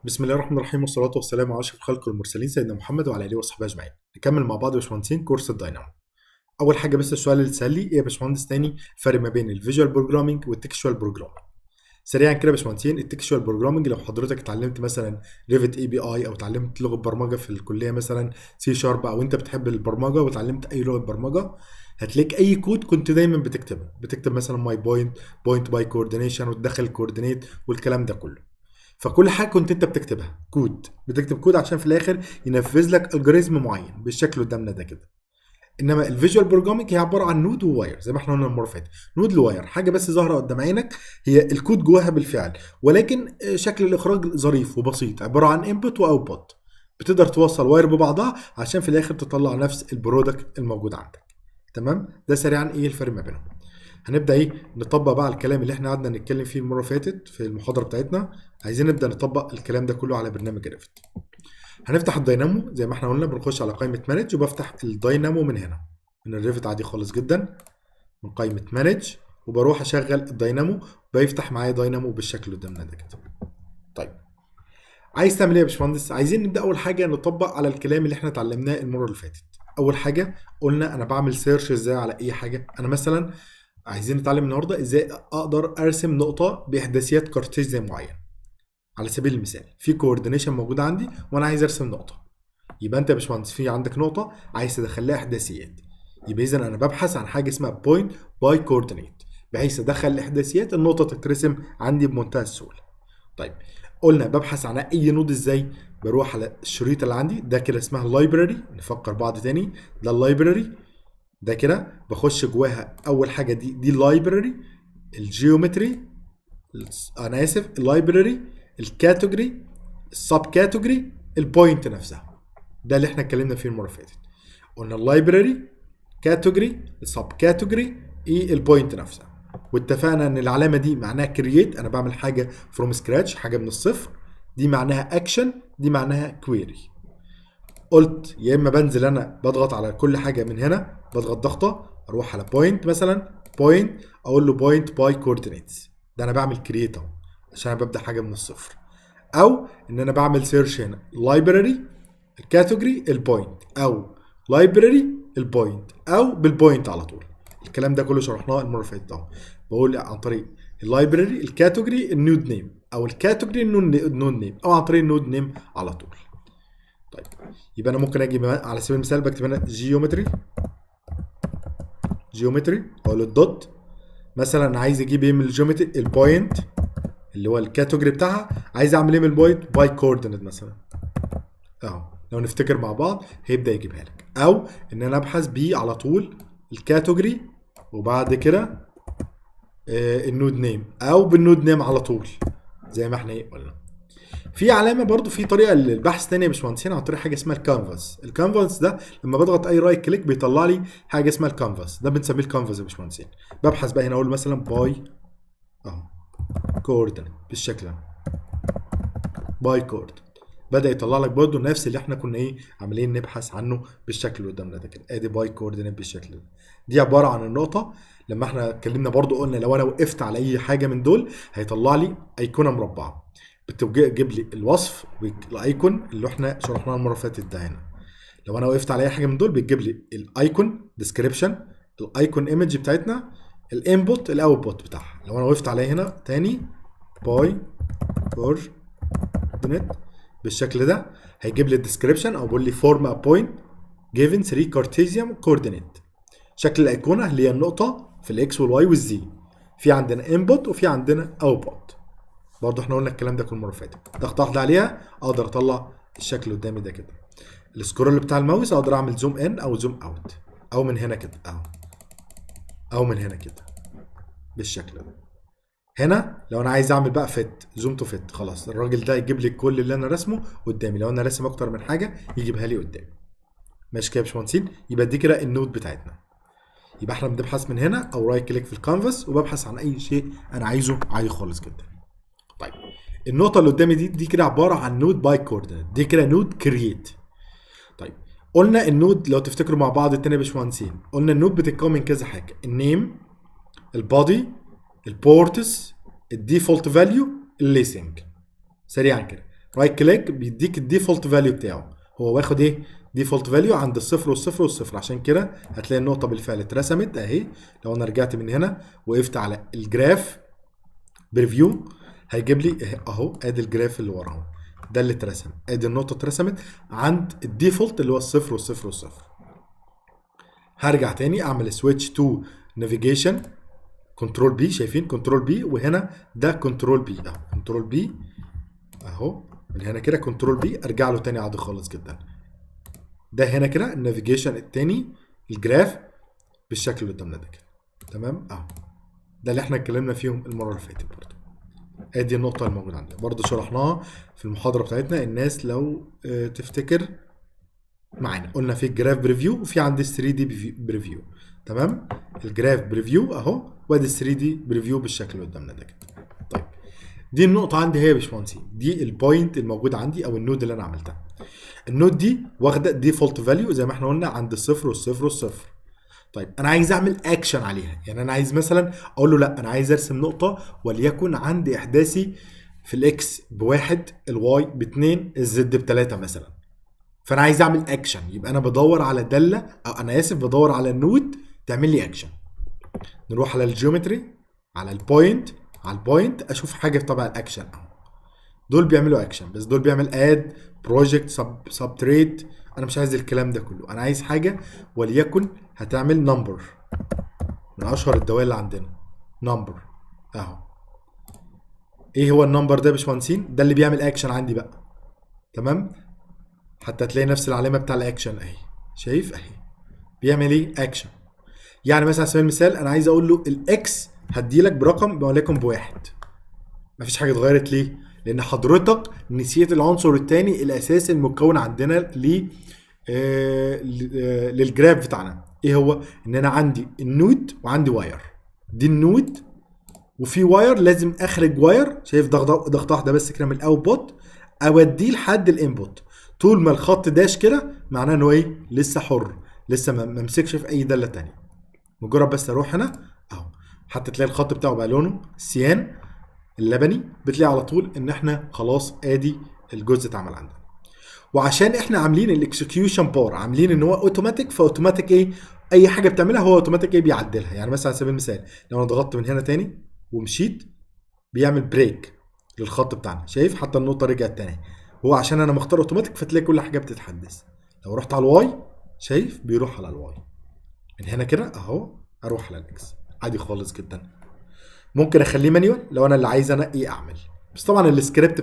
بسم الله الرحمن الرحيم والصلاة والسلام على أشرف خلق المرسلين سيدنا محمد وعلى آله وصحبه أجمعين. نكمل مع بعض يا باشمهندسين كورس الداينامو. أول حاجة بس السؤال اللي اتسأل لي إيه يا باشمهندس تاني الفرق ما بين الفيجوال بروجرامينج والتكستوال بروجرامينج؟ سريعا كده يا باشمهندسين، التكستوال بروجرامينج لو حضرتك اتعلمت مثلا ريفت اي بي اي او اتعلمت لغة برمجة في الكلية مثلا سي شارب، او انت بتحب البرمجة واتعلمت اي لغة برمجة، هتلاقي اي كود كنت دايما بتكتب مثلا ماي بوينت باي كوردينيشن وتدخل الكوردينيت والكلام ده كله. فكل حاجه كنت انت بتكتبها بتكتب كود عشان في الاخر ينفذ لك الجوريزم معين بالشكل قدامنا ده كده. انما الفيجوال بروجرامينج هي عباره عن نود وواير زي ما احنا قلنا المره اللي فاتت. نود لواير حاجه بس ظاهره قدام عينك، هي الكود جواها بالفعل، ولكن شكل الاخراج ظريف وبسيط، عباره عن انبوت واوتبوت. بتقدر توصل واير ببعضها عشان في الاخر تطلع نفس البرودكت الموجود عندك. تمام، ده سريعا ايه الفرق ما بينهم. هنبدا نطبق بقى على الكلام اللي احنا قعدنا نتكلم فيه المره اللي فاتت في المحاضره بتاعتنا. عايزين نبدا نطبق الكلام ده كله على برنامج ريفت. هنفتح الداينامو زي ما احنا قلنا، بنخش على قائمه مانج وبفتح الداينامو من هنا من الريفت عادي خالص جدا، من قائمه مانج، وبروح اشغل الداينامو، بيفتح معايا داينامو بالشكل اللي قدامنا ده كده. طيب، عايز تعمل ايه يا باشمهندس؟ عايزين نبدا اول حاجه نطبق على الكلام اللي احنا اتعلمناه المره اللي فاتت. اول حاجه قلنا انا بعمل سيرش ازاي على اي حاجه. انا مثلا عايزين نتعلم النهارده ازاي اقدر ارسم نقطه باحداثيات كارتيزيا معين. على سبيل المثال في كوردينيشن موجود عندي وانا عايز ارسم نقطه، يبقى انت يا باشمهندس في عندك نقطه عايز تدخل لها احداثيات، يبقى اذا انا ببحث عن حاجه اسمها بوينت باي كوردينيت، بحيث ادخل الاحداثيات النقطه تترسم عندي بمنتهى السهوله. طيب، قلنا ببحث عن اي نود ازاي؟ بروح على الشريط اللي عندي ده كده اسمها اللايبراري. نفكر بعض تاني، ده اللايبراري ده كده بخش جواها. اول حاجه دي اللايبراري، الجيومتري، انا اسف اللايبراري، الكاتيجوري، السب كاتيجوري، البوينت نفسها. ده اللي احنا اتكلمنا فيه المره اللي فاتت. قلنا اللايبراري، كاتيجوري، السب كاتيجوري، ايه البوينت نفسها. واتفقنا ان العلامه دي معناها كرييت، انا بعمل حاجه فروم سكراتش، حاجه من الصفر. دي معناها اكشن، دي معناها كويري. قلت يا اما بنزل انا بضغط على كل حاجه من هنا، بضغط ضغطه اروح على بوينت مثلا، بوينت اقول له بوينت باي كوردينيتس، ده انا بعمل كرييت اهو عشان انا ببدا حاجه من الصفر. او ان انا بعمل سيرش هنا لايبراري، الكاتيجوري، البوينت، او لايبراري، البوينت، او بالبوينت على طول. الكلام ده كله شرحناه المره اللي فاتت اهو. بقول عن طريق اللايبراري، الكاتيجوري، النود نيم، او الكاتيجوري النود نيم، او عن طريق النود نيم على طول. طيب، يبقى انا ممكن اجي على سبيل المثال بكتب هنا جيومتري اقول الدوت مثلا، انا عايز اجيب ايه من الجيومتري؟ البوينت اللي هو الكاتيجوري بتاعها، عايز اعمل ايه من البوينت؟ باي كوردينيت مثلا اهو. لو نفتكر مع بعض هيبدا يجيبها لك. او ان انا ابحث بيه على طول الكاتيجوري وبعد كده النود نيم، او بالنود نيم على طول زي ما احنا قلنا. في علامه برضو في طريقه للبحث تانية يا باشمهندسين عن طريق حاجه اسمها الكانفاس. الكانفاس ده لما بضغط اي رايت كليك بيطلع لي حاجه اسمها الكانفاس، ده بنسميه الكانفاس يا باشمهندسين. ببحث بقى هنا اقول مثلا باي اهو كوردينيت بالشكل ده، باي كورد، بدا يطلع لك برضو نفس اللي احنا كنا عاملين نبحث عنه بالشكل اللي قدامنا ده كده. ادي باي كوردينيت بالشكل ده. دي عباره عن النقطه. لما احنا اتكلمنا برضو قلنا لو انا وقفت على اي حاجه من دول هيطلع لي ايقونه مربعه بتجيب لي الوصف الايكون اللي احنا شرحناه المره اللي فاتت ده هنا. لو انا وقفت على اي حاجه من دول بتجيب لي الايكون ديسكريبشن، الايكون ايمج بتاعتنا، الانبوت، الاوتبوت بتاعها. لو انا وقفت عليه هنا تاني باي كوردينيت بالشكل ده هيجيب لي الديسكريبشن، او بيقول لي فورم ا بوينت جيفن 3 كارتيزيان كوردينيت. شكل الايقونه اللي هي النقطه في الاكس والواي والزي. في عندنا انبوت وفي عندنا اوتبوت. برضه احنا قلنا الكلام ده كل مره فاتت. ضغط واحده عليها اقدر اطلع الشكل قدامي ده كده. السكرول بتاع الماوس اقدر اعمل زوم ان او زوم اوت، او من هنا كده اهو، او من هنا كده بالشكل ده. هنا لو انا عايز اعمل بقى فيت، زوم تو فيت، خلاص الراجل ده يجيب لي كل اللي انا رسمه قدامي. لو انا راسم اكتر من حاجه يجيبها لي قدامي. ماشي كده يا باشمهندسين؟ يبقى دي كده النود بتاعتنا. يبقى احنا بنبحث من هنا او رايت كليك في الكانفاس وببحث عن اي شيء انا عايزه عادي خالص جدا. طيب، النقطه اللي قدامي دي كده عباره عن نود باي كوردينيت، دي كده نود كرييت. طيب، قلنا النود لو تفتكروا مع بعض التاني يا باشمهندسين، قلنا النود بتتكون من كذا حاجه: النيم، البادي، البورتس، الديفولت فاليو، الليسنج. سريعا كده، رايت كليك بيديك الديفولت فاليو بتاعه، هو واخد ايه؟ ديفولت فاليو عند الصفر والصفر والصفر، عشان كده هتلاقي النقطه بالفعل اترسمت اهي. لو انا رجعت من هنا وقفت على الجراف بريفيو هيجيب لي اهو، ادي الجراف اللي ورا اهو، ده اللي اترسم، ادي النقطه اترسمت عند الديفولت اللي هو الصفر والصفر والصفر. هرجع تاني اعمل سويتش تو نافيجيشن، كنترول بي، شايفين كنترول بي، وهنا ده كنترول بي اهو، كنترول بي اهو، من هنا كده كنترول بي ارجع له تاني عادي خالص جدا. ده هنا كده النافيجيشن التاني، الجراف بالشكل اللي قدامنا ده كده، تمام اهو. ده اللي احنا اتكلمنا فيهم المره اللي فاتت برضه. ادي النقطه الموجوده عندنا برضه شرحناها في المحاضره بتاعتنا، الناس لو تفتكر معانا قلنا في الجراف بريفيو وفي عندي 3 دي بريفيو، تمام. الجراف بريفيو اهو، وادي 3 دي بريفيو بالشكل اللي قدامنا ده كده. طيب دي النقطه عندي هي يا باشمهندسين، دي البوينت الموجوده عندي او النود اللي انا عملتها. النود دي واخده ديفولت فاليو زي ما احنا قلنا عند الصفر والصفر والصفر. طيب انا عايز اعمل اكشن عليها، يعني انا عايز مثلا اقول له لا انا عايز ارسم نقطه وليكن عندي احداثي في الاكس بواحد، الواي باتنين، الزد بتلاته مثلا. فانا عايز اعمل اكشن، يبقى انا بدور على داله، او انا اسف بدور على النود تعمل لي اكشن. نروح على الجيومتري، على البوينت، على البوينت اشوف حاجه تبع الاكشن اهو. دول بيعملوا اكشن، بس دول بيعمل اد بروجكت سب تريد. انا مش عايز الكلام ده كله، انا عايز حاجه وليكن هتعمل نمبر، من اشهر الدوال اللي عندنا نمبر اهو. ايه هو النمبر ده يا باشمهندسين؟ ده اللي بيعمل اكشن عندي بقى، تمام. حتى تلاقي نفس العلامه بتاع الاكشن اهي، شايف اهي، بيعمل ايه؟ اكشن. يعني مثلا على سبيل المثال انا عايز اقول له الاكس هديلك برقم وليكن بواحد، مفيش حاجه اتغيرت. ليه؟ لان حضرتك نسيت العنصر الثاني الاساسي المكون عندنا للجراف بتاعنا. ايه هو؟ ان انا عندي النود وعندي واير، دي النود وفي واير لازم اخرج واير، شايف ضغطه واحده بس كده من الاوتبوت اوديه لحد الانبوت. طول ما الخط داش كده معناه انه ايه؟ لسه حر، لسه ما مسكش في اي داله تانية. مجرد بس اروح هنا اهو، حتى تلاقي الخط بتاعه بقى لونه سيان اللبني، بتلاقي على طول ان احنا خلاص ادي الجزء اتعمل عندنا. وعشان احنا عاملين الاكسكيوشن بار، عاملين ان هو اوتوماتيك، فاوتوماتيك ايه؟ اي حاجه بتعملها هو اوتوماتيك ايه؟ بيعدلها. يعني مثلا على سبيل المثال لو انا ضغطت من هنا تاني ومشيت بيعمل بريك للخط بتاعنا، شايف حتى النقطه رجعت تاني. هو عشان انا مختار اوتوماتيك فتلاقي كل حاجه بتتحدث. لو رحت على الواي شايف بيروح على الواي، من هنا كده اهو اروح على الاكس عادي خالص جدا. ممكن اخليه مانيوال لو انا اللي عايز انقي اعمل، بس طبعا السكريبت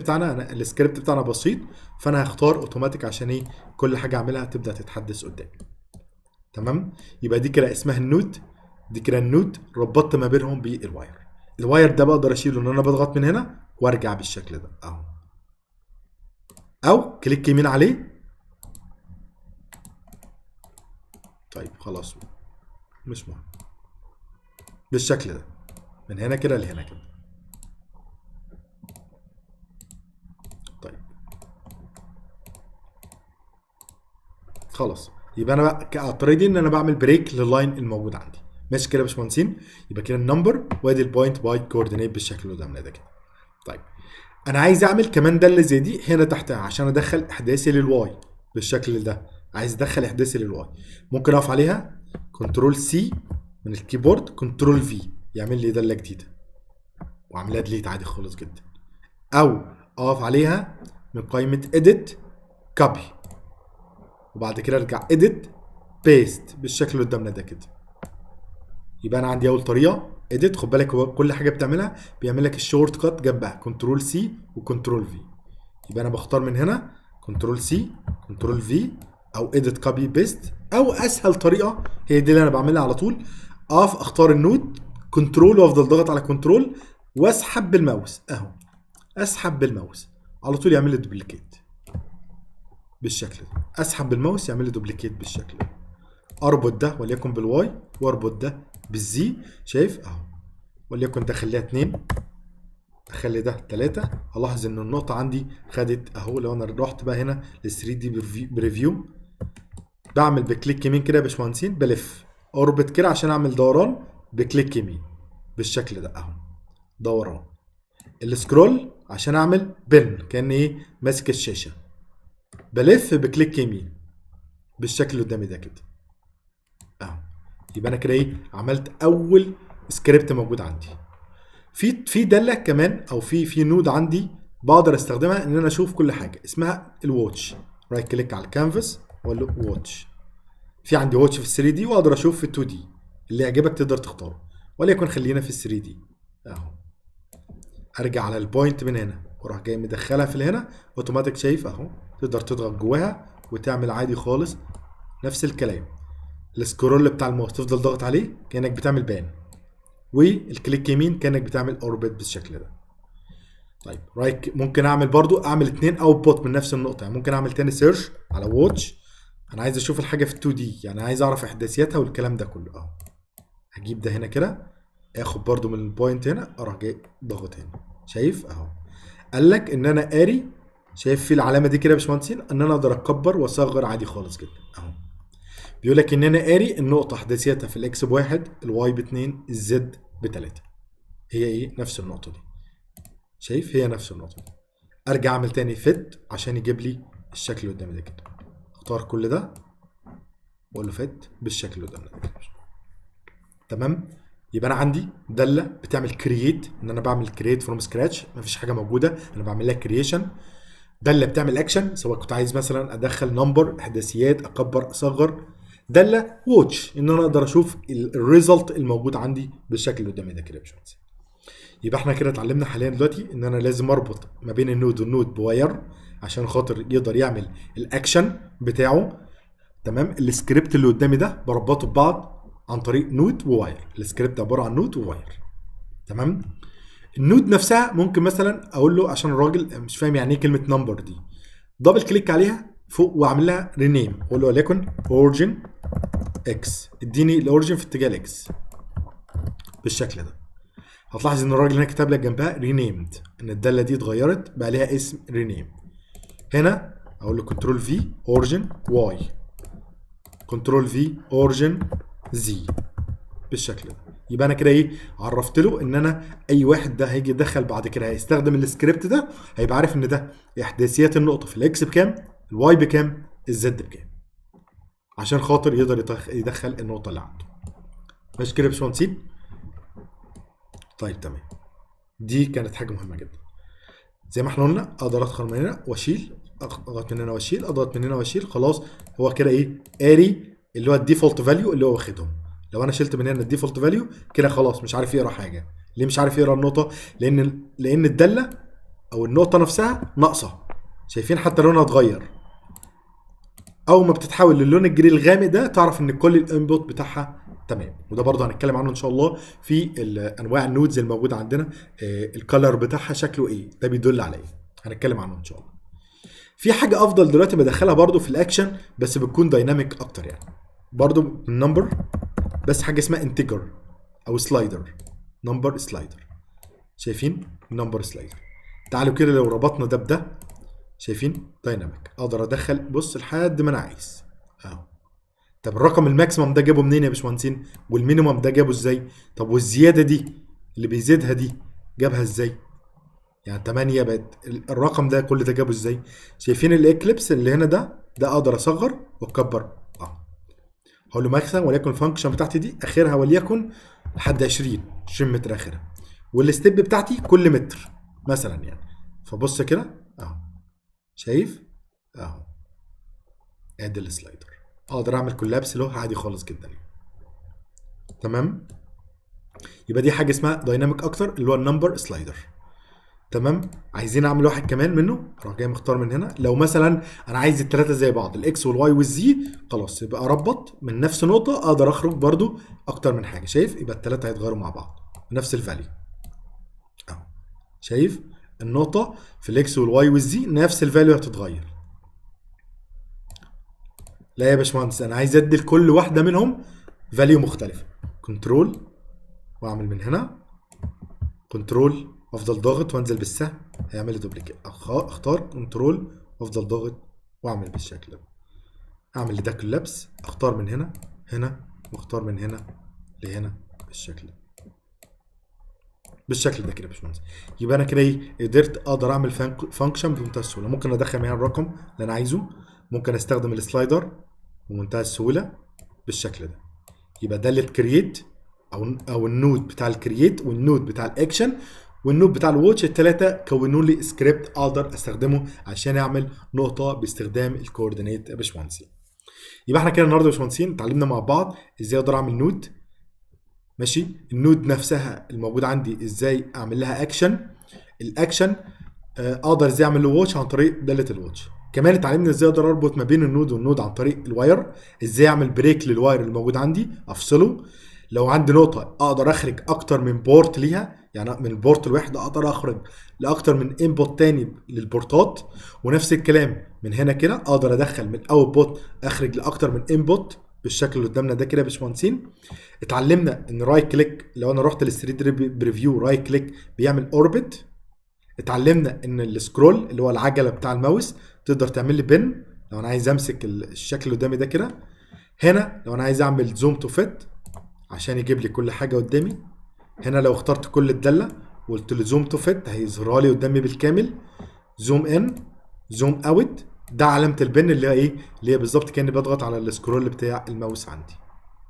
بتاعنا بسيط، فانا هختار اوتوماتيك عشان ايه؟ كل حاجه اعملها تبدا تتحدث قدامي، تمام. يبقى دي كده اسمها النود، دي كده النود ربطت ما بينهم بالواير. الواير ده بقدر اشيله ان انا بضغط من هنا وارجع بالشكل ده اهو، او كليك يمين عليه. طيب خلاص مش مهم، بالشكل ده من هنا كده لهنا كده. طيب خلاص، يبقى انا بقى الطريقه دي ان انا بعمل بريك لللاين الموجود عندي. ماشي كده يا باشمهندسين؟ يبقى كده النمبر وادي البوينت بايت كوردينيت بالشكل اللي قدامنا ده كده. طيب انا عايز اعمل كمان داله زي دي هنا تحتها عشان ادخل احداثي للواي بالشكل ده. عايز ادخل احداثي للواي، ممكن اقف عليها كنترول سي من الكيبورد، كنترول في يعمل لي داله جديده واعملها ديليت عادي خالص جدا، او اقف عليها من قائمه اديت كوبي وبعد كده ارجع اديت بيست بالشكل اللي قدامنا ده كده. يبقى انا عندي اول طريقه اديت، خد بالك هو كل حاجه بتعملها بيعمل لك الشورت كات جنبها كنترول سي وكنترول في. يبقى انا بختار من هنا كنترول سي كنترول في او اديت كوبي بيست، او اسهل طريقه هي دي اللي انا بعملها على طول، اقف اختار النود كنترول وافضل ضغط على كنترول واسحب بالماوس اهو، اسحب بالماوس على طول يعمل لي دوبليكيت بالشكل ده. اسحب بالماوس يعمل لي دوبليكيت بالشكل ده. اربط ده وليكن بالواي واربط ده بالزي، شايف اهو، وليكن ده خليها 2 اخلي ده 3. هلاحظ ان النقطه عندي خدت اهو. لو انا رحت بقى هنا لل 3 دي بريفيو بعمل بكليك يمين كده يا باشمهندسين، بلف اربط كده عشان اعمل دوران بكليك يمين بالشكل ده اهو، دوران. السكرول عشان اعمل بن كان ايه ماسك الشاشه، بلف بكليك يمين بالشكل اللي قدامي ده كده اهو. يبقى انا كده ايه عملت اول سكريبت موجود عندي. في داله كمان او في نود عندي بقدر استخدمها ان انا اشوف كل حاجه، اسمها الواتش. رايت كليك على الكانفاس واقول له واتش. في عندي واتش في 3 دي واقدر اشوف في 2 دي، اللي يعجبك تقدر تختاره، وليكن خلينا في 3 دي اهو. ارجع على البوينت من هنا واروح جاي مدخلها في هنا اوتوماتيك، شايف اهو. تقدر تضغط جواها وتعمل عادي خالص نفس الكلام. السكرول بتاع الماوس تفضل ضغط عليه كانك بتعمل بان، والكليك يمين كانك بتعمل اوربت بالشكل ده. طيب رايت ممكن اعمل برضو اعمل 2 اوتبوت من نفس النقطه، يعني ممكن اعمل تاني سيرش على واتش. انا عايز اشوف الحاجه في 2 دي، يعني عايز اعرف احداثياتها والكلام ده كله اهو. هجيب ده هنا كده، اخد برضو من البوينت هنا اروح جاي ضغط هنا، شايف اهو. قال لك ان انا قاري، شايف في العلامه دي كده يا باشمهندسين، ان انا اقدر اكبر واصغر عادي خالص جدا اهو. بيقول لك ان انا قاري النقطه احداثياتها في الاكس بواحد، الواي باتنين، الزد بتلاته. هي ايه نفس النقطه دي، شايف هي نفس النقطه دي. ارجع اعمل تاني فيت عشان يجيب لي الشكل اللي قدامي ده كده. اختار كل ده واقول له فيت بالشكل اللي قدامنا ده كده. تمام. يبقى انا عندي داله بتعمل كرييت، ان انا بعمل كرييت فروم سكراتش، مفيش حاجه موجوده انا بعمل لها كرييشن. داله بتعمل اكشن، سواء كنت عايز مثلا ادخل نمبر احداثيات، اكبر اصغر. داله واتش ان انا اقدر اشوف الريزلت الموجود عندي بالشكل اللي قدامي ده كده يا باشمهندس. يبقى احنا كده اتعلمنا حاليا دلوقتي ان انا لازم اربط ما بين النود والنود بواير عشان خاطر يقدر يعمل الاكشن بتاعه. تمام. السكريبت اللي قدامي ده بربطه ببعض عن طريق نود وواير. السكريبت عباره عن نود وواير. تمام. النود نفسها ممكن مثلا اقول له، عشان الراجل مش فاهم يعني ايه كلمه نمبر دي، دبل كليك عليها فوق واعمل لها رينيم، اقول له وليكن اوريجن اكس، اديني الاوريجن في اتجاه الاكس بالشكل ده. هتلاحظ ان الراجل هنا كتب لك جنبها رينيمد، ان الداله دي اتغيرت بقى ليها اسم رينيم. هنا اقول له كنترول في اوريجن واي، كنترول في اوريجن زي بالشكل ده. يبقى انا كده ايه عرفت له ان انا اي واحد ده هيجي يدخل بعد كده هيستخدم السكريبت ده، هيبقى عارف ان ده احداثيات النقطه في الاكس بكام، الواي بكام، الزد بكام، عشان خاطر يقدر يدخل النقطه اللي عنده. ماشي كده يا باشمهندسين؟ طيب تمام. دي كانت حاجه مهمه جدا. زي ما احنا قلنا اقدر ادخل من هنا واشيل، اضغط من هنا واشيل، اضغط من هنا واشيل، خلاص. هو كده ايه قاري اللي هو الديفولت فاليو اللي هو واخدهم. لو انا شلت من هنا الديفولت فاليو كده خلاص مش عارف يقرا حاجه. ليه مش عارف يقرا النقطه؟ لان الداله او النقطه نفسها ناقصه. شايفين حتى لونها اتغير. اول ما بتتحول للون الجري الغامق ده تعرف ان كل الانبوت بتاعها تمام. وده برضه هنتكلم عنه ان شاء الله في انواع النودز الموجوده عندنا. الكالر بتاعها شكله ايه، ده بيدل على ايه، هنتكلم عنه ان شاء الله. في حاجه افضل دلوقتي بدخلها برضه في الاكشن بس بتكون دايناميك اكتر، يعني برضه النمبر، بس حاجه اسمها انتجر او سلايدر، نمبر سلايدر. شايفين نمبر سلايدر. تعالوا كده لو ربطنا ده بده، شايفين دايناميك، اقدر ادخل بص لحد ما انا عايز اهو. طب الرقم الماكسيمم ده جابه منين يا باشمهندسين؟ والمينيمم ده جابه ازاي؟ طب والزياده دي اللي بيزيدها دي جابها ازاي؟ يعني 8 بقت الرقم ده كل ده جابه ازاي؟ شايفين الاكليبس اللي هنا ده اقدر اصغر واكبر هقول له ماكسيمم، وليكن الفانكشن بتاعتي دي اخرها وليكن لحد 20 متر اخرها، والستيب بتاعتي كل متر مثلا يعني. فبص كده اهو، شايف اهو، ادي السلايدر. اقدر اعمل كولابس له عادي خالص جدا. تمام. يبقى دي حاجه اسمها دايناميك اكتر اللي هو النمبر سلايدر. تمام. عايزين اعمل واحد كمان منه، اروح جاي مختار من هنا. لو مثلا انا عايز الثلاثه زي بعض، الاكس والواي والزي، خلاص يبقى اربط من نفس نقطه، اقدر اخرج برضو اكتر من حاجه. شايف؟ يبقى الثلاثه هيتغيروا مع بعض بنفس الفاليو اهو. شايف النقطه في الاكس والواي والزي نفس الفاليو هتتغير. لا يا باشمهندس انا عايز ادي لكل واحده منهم فاليو مختلفه. كنترول واعمل من هنا كنترول وافضل ضاغط وانزل بالسهم هيعمل لي دوبليكيت. اختار كنترول وافضل ضاغط واعمل بالشكل ده. اعمل لده كولابس، اختار من هنا واختار من هنا لهنا بالشكل ده. بالشكل ده كده يا باشمهندس. يبقى انا كده ايه، قدرت اقدر اعمل فانكشن بمنتهى السهوله. ممكن ادخل معاها الرقم اللي انا عايزه، ممكن استخدم السلايدر بمنتهى السهوله بالشكل ده. يبقى ده اللي كرييت او النود بتاع الكرييت والنود بتاع الاكشن والنود بتاع الواتش، الثلاثه كونوا لي سكريبت اقدر استخدمه عشان اعمل نقطه باستخدام الكوردينيت يا باشمهندسين. يبقى احنا كده النهارده يا باشمهندسين اتعلمنا مع بعض ازاي اقدر اعمل نود. ماشي، النود نفسها الموجوده عندي ازاي اعمل لها اكشن، الاكشن اقدر ازاي اعمل له واتش عن طريق داله الواتش. كمان اتعلمنا ازاي اقدر اربط ما بين النود والنود عن طريق الواير، ازاي اعمل بريك للواير اللي موجود عندي افصله. لو عندي نقطه اقدر اخرج اكتر من بورت ليها، يعني من البورت الواحد اقدر اخرج لاكتر من انبوت تاني للبورتات. ونفس الكلام من هنا كده اقدر ادخل من اوت بوت اخرج لاكتر من انبوت بالشكل اللي قدامنا ده كده يا باشمهندسين. اتعلمنا ان رايت كليك لو انا رحت لل 3 دي بريفيو رايت كليك بيعمل اوربت. اتعلمنا ان السكرول اللي هو العجله بتاع الماوس تقدر تعمل لي بن لو انا عايز امسك الشكل اللي قدامي ده كده. هنا لو انا عايز اعمل زوم تو فيت عشان يجيب لي كل حاجه قدامي. هنا لو اخترت كل الداله وقلت له زوم تو فيت هيظهرها لي قدامي بالكامل. زوم ان، زوم اوت، ده علامه البن اللي هي ايه، اللي هي بالظبط كاني بضغط على السكرول بتاع الماوس عندي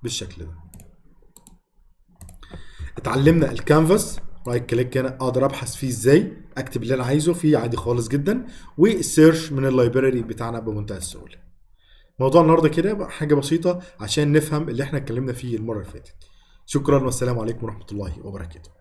بالشكل ده. اتعلمنا الكانفاس رايت كليك هنا اقدر ابحث فيه ازاي اكتب اللي انا عايزه فيه عادي خالص جدا، والسيرش من اللايبراري بتاعنا بمنتهى السهوله. موضوع النهارده كده حاجه بسيطه عشان نفهم اللي احنا اتكلمنا فيه المره اللي فاتت. شكرا والسلام عليكم ورحمه الله وبركاته.